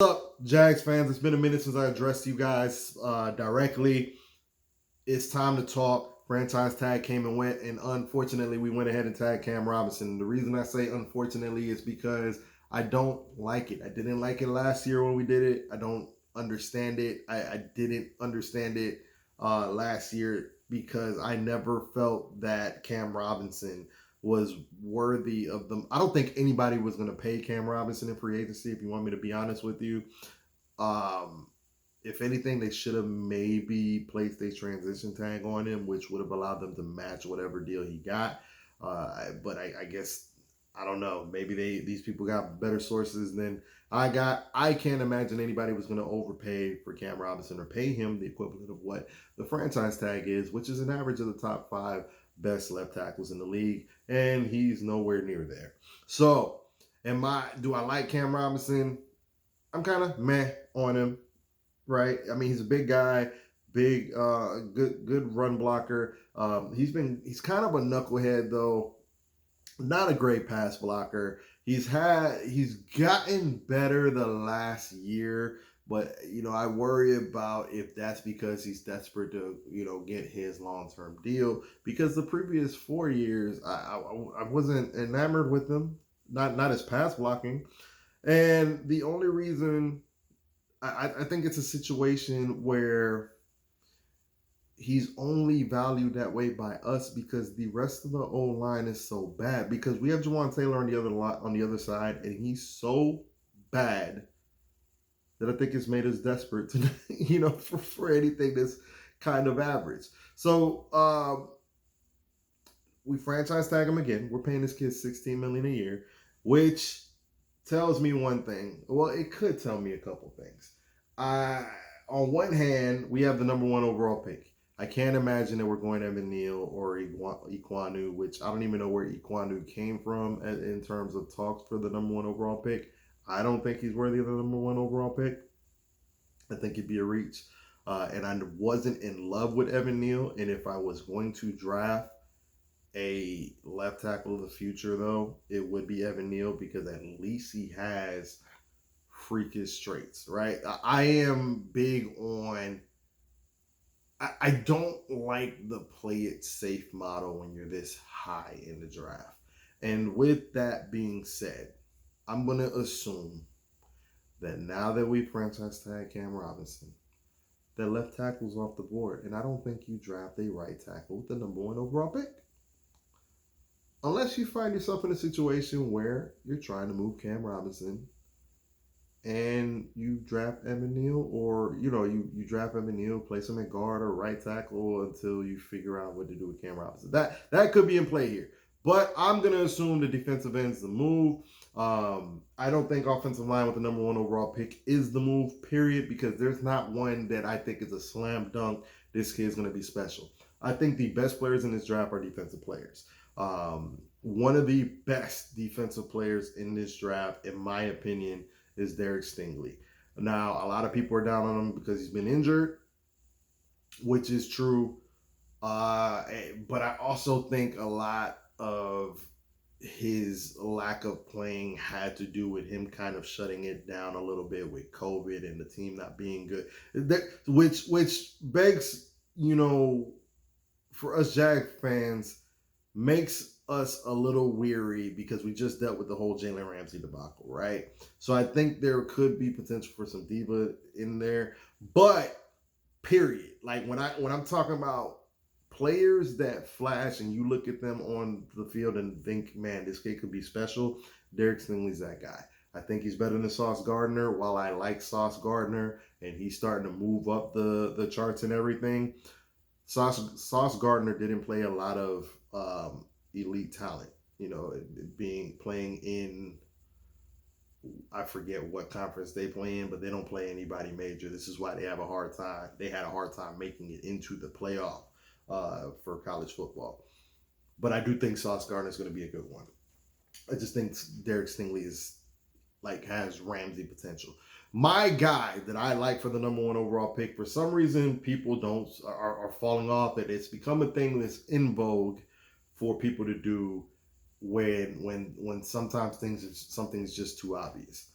What's up, Jags fans? It's been a minute since I addressed you guys directly. It's time to talk. Franchise tag came and went, and unfortunately, we went ahead and tagged Cam Robinson. The reason I say unfortunately is because I don't like it. I didn't like it last year when we did it. I don't understand it. I didn't understand it last year because I never felt that Cam Robinson was worthy of them. I don't think anybody was going to pay Cam Robinson in free agency, if you want me to be honest with you. Um, if anything, they should have maybe placed a transition tag on him, which would have allowed them to match whatever deal he got. But I guess I don't know. Maybe these people got better sources than I got. I can't imagine anybody was going to overpay for Cam Robinson or pay him the equivalent of what the franchise tag is, which is an average of the top five best left tackles in the league, and he's nowhere near there. So, do I like Cam Robinson? I'm kind of meh on him, right? I mean, he's a big guy, big, good run blocker. He's kind of a knucklehead though, not a great pass blocker. He's gotten better the last year, but I worry about if that's because he's desperate to get his long term deal. Because the previous 4 years, I wasn't enamored with him, not his pass blocking, and the only reason I think it's a situation where he's only valued that way by us because the rest of the old line is so bad. Because we have Jawan Taylor on the other side, and he's so bad that I think it's made us desperate to for anything that's kind of average. So we franchise tag him again. We're paying this kid $16 million a year, which tells me one thing. Well, it could tell me a couple things. On one hand, we have the number one overall pick. I can't imagine that we're going Evan Neal or Iquanu, which I don't even know where Iquanu came from in terms of talks for the number one overall pick. I don't think he's worthy of the number one overall pick. I think he'd be a reach. And I wasn't in love with Evan Neal. And if I was going to draft a left tackle of the future, though, it would be Evan Neal because at least he has freakish traits, right? I am big on. I don't like the play it safe model when you're this high in the draft. And with that being said, I'm going to assume that now that we franchise tag Cam Robinson, that left tackle's off the board. And I don't think you draft a right tackle with the number one overall pick. Unless you find yourself in a situation where you're trying to move Cam Robinson and you draft Evan Neal, or you draft Evan Neal, place him at guard or right tackle until you figure out what to do with Cam Robinson. That could be in play here. But I'm going to assume the defensive end's the move. I don't think offensive line with the number one overall pick is the move, period, because there's not one that I think is a slam dunk. This kid's going to be special. I think the best players in this draft are defensive players. One of the best defensive players in this draft, in my opinion, is Derek Stingley. Now, a lot of people are down on him because he's been injured, which is true. But I also think a lot of his lack of playing had to do with him kind of shutting it down a little bit with COVID and the team not being good. Which begs, for us Jag fans, makes us a little weary because we just dealt with the whole Jalen Ramsey debacle, right? So I think there could be potential for some diva in there, but period. Like when I'm talking about players that flash and you look at them on the field and think, man, this kid could be special, Derek Stingley's that guy. I think he's better than Sauce Gardner. While I like Sauce Gardner and he's starting to move up the charts and everything, Sauce Gardner didn't play a lot of elite talent. Playing in, I forget what conference they play in, but they don't play anybody major. This is why they have a hard time. They had a hard time making it into the playoff for college football. But I do think Sauce Gardner is going to be a good one. I just think Derek Stingley has Ramsey potential. My guy that I like for the number one overall pick, for some reason people are falling off, that it's become a thing that's in vogue for people to do when sometimes something's just too obvious.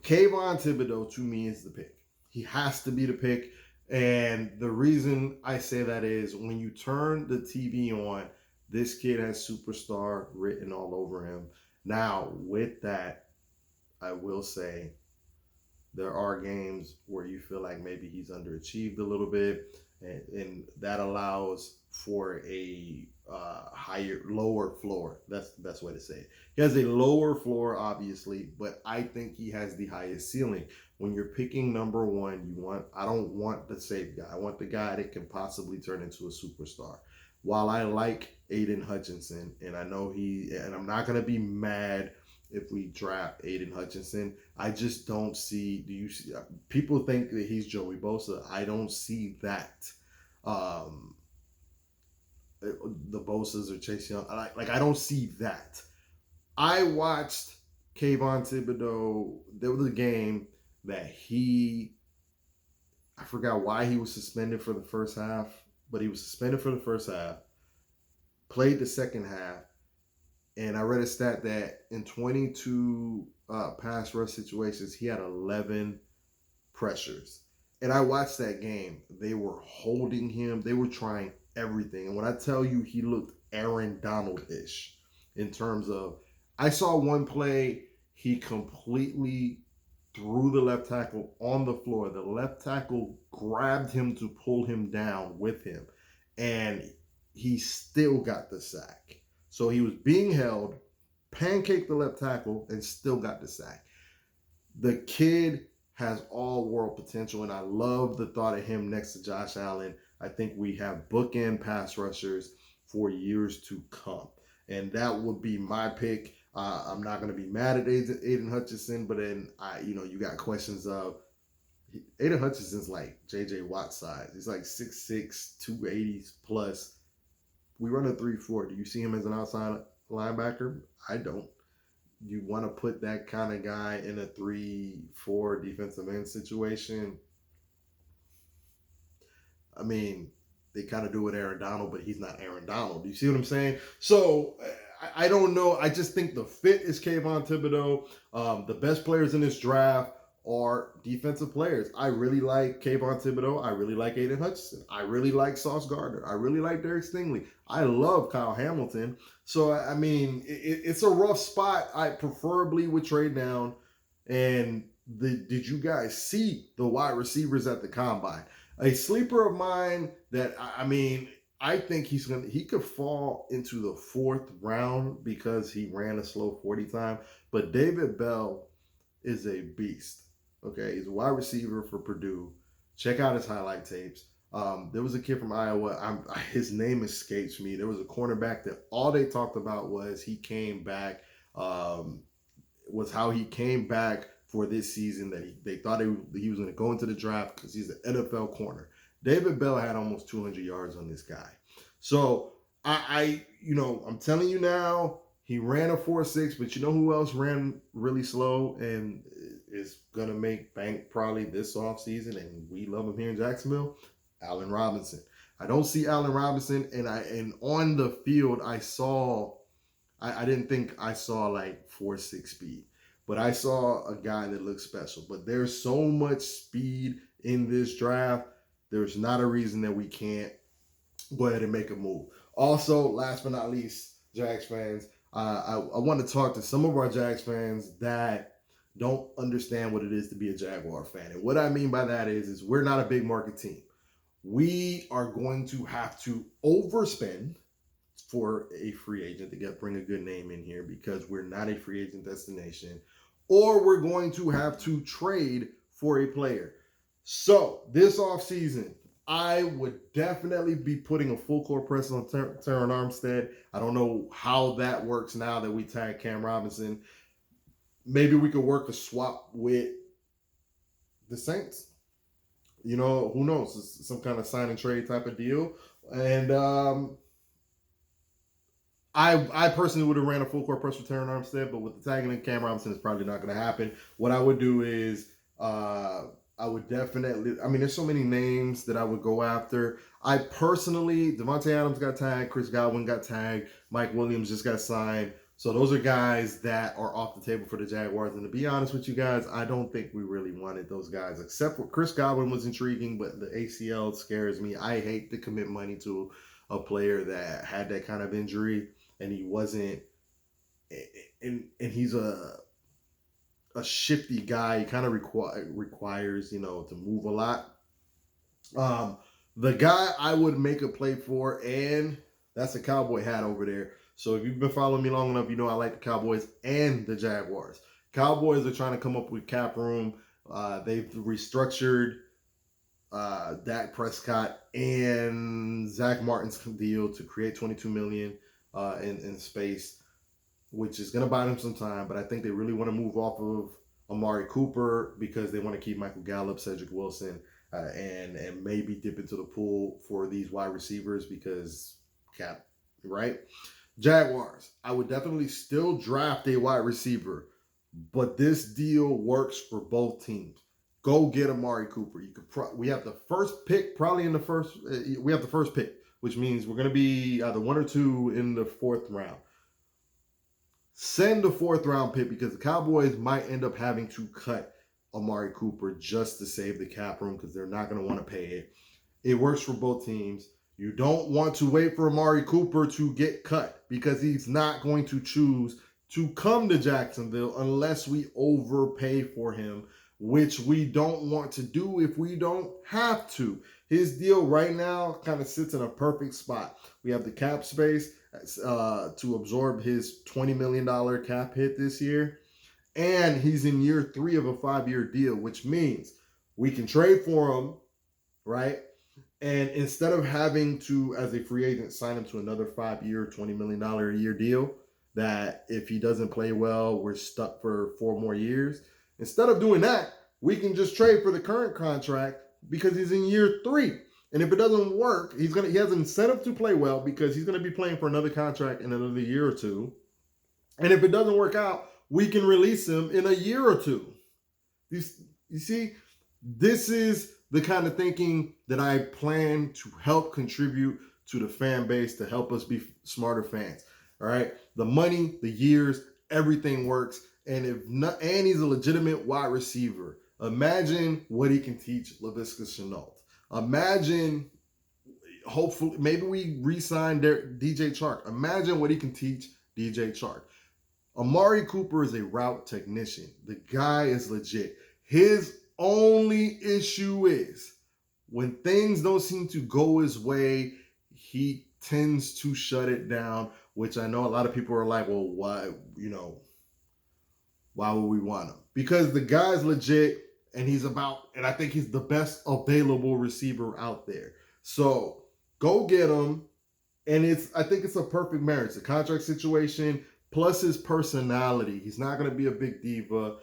Kayvon Thibodeau to me is the pick. He has to be the pick. And the reason I say that is when you turn the TV on, this kid has superstar written all over him. Now, with that, I will say there are games where you feel like maybe he's underachieved a little bit, and that allows for a lower floor. That's the best way to say it. He has a lower floor, obviously, but I think he has the highest ceiling. When you're picking number one, I don't want the safe guy. I want the guy that can possibly turn into a superstar. While I like Aiden Hutchinson, and I know and I'm not gonna be mad if we draft Aiden Hutchinson. I just don't see. Do you see? People think that he's Joey Bosa. I don't see that. The Bosas or Chase Young. I don't see that. I watched Kayvon Thibodeau. There was a game that I forgot why he was suspended for the first half, but he was suspended for the first half, played the second half, and I read a stat that in 22 pass rush situations, he had 11 pressures. And I watched that game. They were holding him. They were trying everything. And when I tell you he looked Aaron Donald-ish in terms of, I saw one play, he completely threw the left tackle on the floor. The left tackle grabbed him to pull him down with him. And he still got the sack. So he was being held, pancaked the left tackle, and still got the sack. The kid has all world potential, and I love the thought of him next to Josh Allen. I think we have bookend pass rushers for years to come, and that would be my pick. I'm not going to be mad at Aiden Hutchinson, but then you got questions of Aiden Hutchinson's like J.J. Watt size. He's like 6'6", 280 plus. We run a 3-4. Do you see him as an outside linebacker? I don't. You want to put that kind of guy in a 3-4 defensive end situation? I mean, they kind of do with Aaron Donald, but he's not Aaron Donald. Do you see what I'm saying? So I don't know. I just think the fit is Kayvon Thibodeau. The best players in this draft are defensive players. I really like Kayvon Thibodeau. I really like Aiden Hutchinson. I really like Sauce Gardner. I really like Derek Stingley. I love Kyle Hamilton. So, I mean, it's a rough spot. I preferably would trade down. And did you guys see the wide receivers at the combine? A sleeper of mine that, I think he could fall into the 4th round because he ran a slow 40 time. But David Bell is a beast. Okay, he's a wide receiver for Purdue. Check out his highlight tapes. There was a kid from Iowa. His name escapes me. There was a cornerback that all they talked about was he came back. Was how he came back for this season. That they thought he was going to go into the draft because he's an NFL corner. David Bell had almost 200 yards on this guy. So I'm telling you now. He ran a 4.6, but you know who else ran really slow and is going to make bank probably this offseason, and we love him here in Jacksonville? Allen Robinson. I don't see Allen Robinson, and on the field I didn't think I saw like 4.6 speed, but I saw a guy that looked special. But there's so much speed in this draft. There's not a reason that we can't go ahead and make a move. Also, last but not least, Jags fans, I want to talk to some of our Jags fans that don't understand what it is to be a Jaguar fan. And what I mean by that is we're not a big market team. We are going to have to overspend for a free agent to bring a good name in here because we're not a free agent destination, or we're going to have to trade for a player. So this offseason, I would definitely be putting a full court press on Terron Armstead. I don't know how that works now that we tag Cam Robinson. Maybe we could work a swap with the Saints. Who knows? It's some kind of sign and trade type of deal. And I personally would have ran a full court press for Terron Armstead, but with the tagging in Cam Robinson, it's probably not going to happen. What I would do is I would definitely, there's so many names that I would go after. I personally, Devontae Adams got tagged, Chris Godwin got tagged, Mike Williams just got signed. So those are guys that are off the table for the Jaguars. And to be honest with you guys, I don't think we really wanted those guys, except for Chris Godwin was intriguing, but the ACL scares me. I hate to commit money to a player that had that kind of injury and he wasn't, and he's a shifty guy. He kind of requires, to move a lot. Um, the guy I would make a play for, and that's a Cowboy hat over there. So if you've been following me long enough, you know I like the Cowboys and the Jaguars. Cowboys are trying to come up with cap room. They've restructured Dak Prescott and Zach Martin's deal to create $22 million in space, which is going to buy them some time. But I think they really want to move off of Amari Cooper because they want to keep Michael Gallup, Cedric Wilson, and maybe dip into the pool for these wide receivers because cap, right? Jaguars, I would definitely still draft a wide receiver, but this deal works for both teams. Go get Amari Cooper. We have the first pick, probably in the first. We have the first pick, which means we're going to be either 1 or 2 in the 4th round. Send the 4th round pick because the Cowboys might end up having to cut Amari Cooper just to save the cap room because they're not going to want to pay it. It works for both teams. You don't want to wait for Amari Cooper to get cut because he's not going to choose to come to Jacksonville unless we overpay for him, which we don't want to do if we don't have to. His deal right now kind of sits in a perfect spot. We have the cap space to absorb his $20 million cap hit this year. And he's in year 3 of a 5-year deal, which means we can trade for him, right? And instead of having to, as a free agent, sign him to another 5-year, $20 million a year deal, that if he doesn't play well, we're stuck for 4 more years. Instead of doing that, we can just trade for the current contract because he's in year 3. And if it doesn't work, he has an incentive to play well because he's going to be playing for another contract in another year or 2. And if it doesn't work out, we can release him in a year or 2. You see, this is the kind of thinking that I plan to help contribute to the fan base to help us be smarter fans. All right. The money, the years, everything works. And he's a legitimate wide receiver. Imagine what he can teach Laviska Shenault. Imagine, hopefully, maybe we re-sign DJ Chark. Imagine what he can teach DJ Chark. Amari Cooper is a route technician. The guy is legit. His only issue is when things don't seem to go his way, he tends to shut it down, which I know a lot of people are like, well, why would we want him? Because the guy's legit and and I think he's the best available receiver out there. So go get him. And I think it's a perfect marriage. The contract situation plus his personality. He's not going to be a big diva.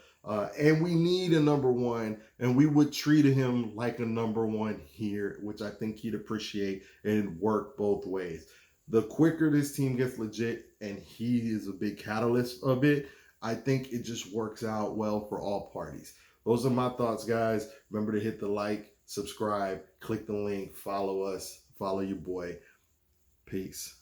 And we need a number 1, and we would treat him like a number 1 here, which I think he'd appreciate and work both ways. The quicker this team gets legit, and he is a big catalyst of it, I think it just works out well for all parties. Those are my thoughts, guys. Remember to hit the like, subscribe, click the link, follow us, follow your boy. Peace.